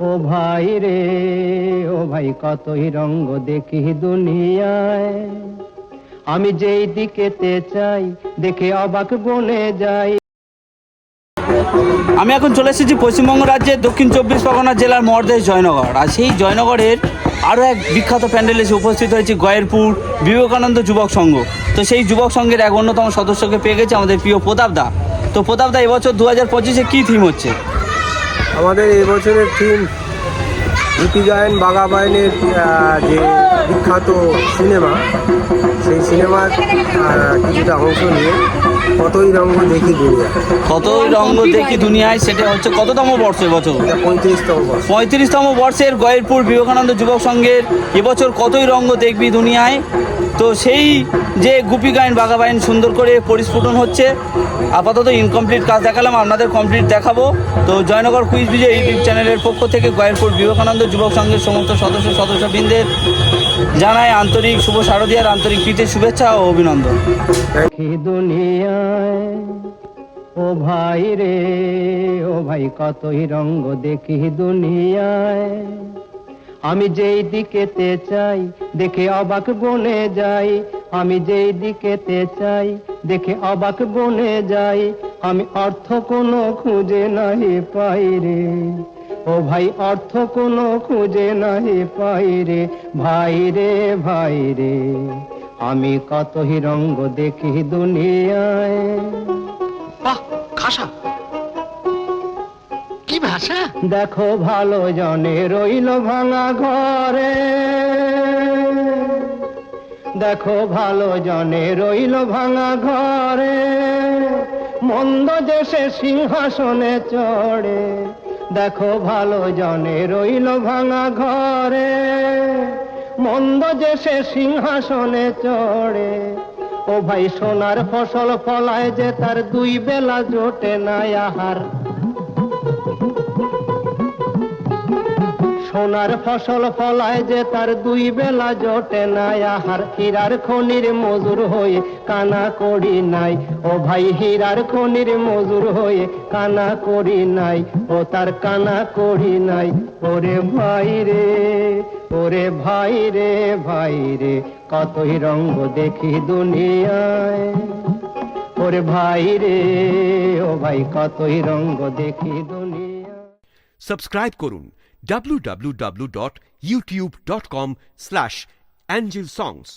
ও ভাই রে, ও ভাই কতই রঙ্গ দেখি দুনিয়ায়, আমি যেই দিকেতে চাই দেখে অবাক বনে যাই। আমি এখন চলে এসেছি পশ্চিমবঙ্গ রাজ্যের দক্ষিণ 24 পরগনা জেলার মর্দেশ জয়নগর। আর সেই জয়নগরের আরও এক বিখ্যাত প্যান্ডেল এসে উপস্থিত হয়েছে গয়েরপুর বিবেকানন্দ যুবক সংঘ। তো সেই যুবক সংঘের এক অন্যতম সদস্যকে পেয়ে গেছে আমাদের প্রিয় প্রতাপ দা। তো প্রতাপ দা, এবছর 2025-এ কী থিম হচ্ছে? আমাদের এবছরের থিম গীতি গায়ন বাঘা বায়নের যে বিখ্যাত সিনেমা, সেই সিনেমার কিছুটা অংশ নিয়ে কতই রঙ্গ দেখি দুনিয়া। কতই রঙ্গ দেখি দুনিয়ায়, সেটা হচ্ছে কততম বর্ষ এবছর? 35তম বর্ষ। 35তম বর্ষের গয়েরপুর বিবেকানন্দ যুবক সংঘের এবছর কতই রঙ্গ দেখবি দুনিয়ায়। তো সেই যে গুপি গায়ন বাঘা বায়ন সুন্দর করে পরিস্ফুটন হচ্ছে। আপাতত ইনকমপ্লিট কাজ দেখালাম, আপনাদের কমপ্লিট দেখাবো। তো জয়নগর কুইজ বিজয় ইউটিউব চ্যানেলের পক্ষ থেকে গয়েরপুর বিবেকানন্দ যুবক সংঘের সমস্ত সদস্যবৃন্দের জানায় আন্তরিক শুভ শারদীয়ার আন্তরিক প্রীতির শুভেচ্ছা ও অভিনন্দন। দেখি দুনিয়ায়, ও ভাই রে, ও ভাই কতই রঙ্গ দেখি দুনিয়ায়, আমি যেই দিকেতে চাই দেখে অবাক বনে যাই। আমি যেই দিকেতে চাই দেখে অবাক বনে যাই। আমি অর্থ কোনো খুঁজে নাহি পাই রে, ও ভাই অর্থ কোনো খুঁজে নাহি পাই রে। ভাই রে, ভাই রে, আমি কতই রঙ্গ দেখি দুনিয়ায়। বাহ, খাসা কি ভাষা! দেখো ভালো জনে রইল ভাঙা ঘরে, দেখো ভালো জনে রইল ভাঙা ঘরে, মন্দ দেশে সিংহাসনে চড়ে। দেখো ভালো জনে রইল ভাঙা ঘরে, মন্দ দেশে সিংহাসনে চড়ে। ও ভাই সোনার ফসল ফলায় যে তার দুই বেলা জোটে না আহার। সোনার ফসল ফলায় যে তার দুই বেলা জোটে নাই আহার। হীরার খনির মজুর হয়ে কানা করি নাই, ও ভাই হীরার খনির মজুর হয়ে কানা করি নাই, ও তার কানা করি নাই। ওরে ভাই রে, ওরে ভাই রে, ভাই রে, কতই রঙ্গ দেখি দুনিয়ায়। ওরে ভাই রে, ও ভাই কতই রঙ্গ দেখি দুনিয়ায়। সাবস্ক্রাইব করুন www.youtube.com/angelsongs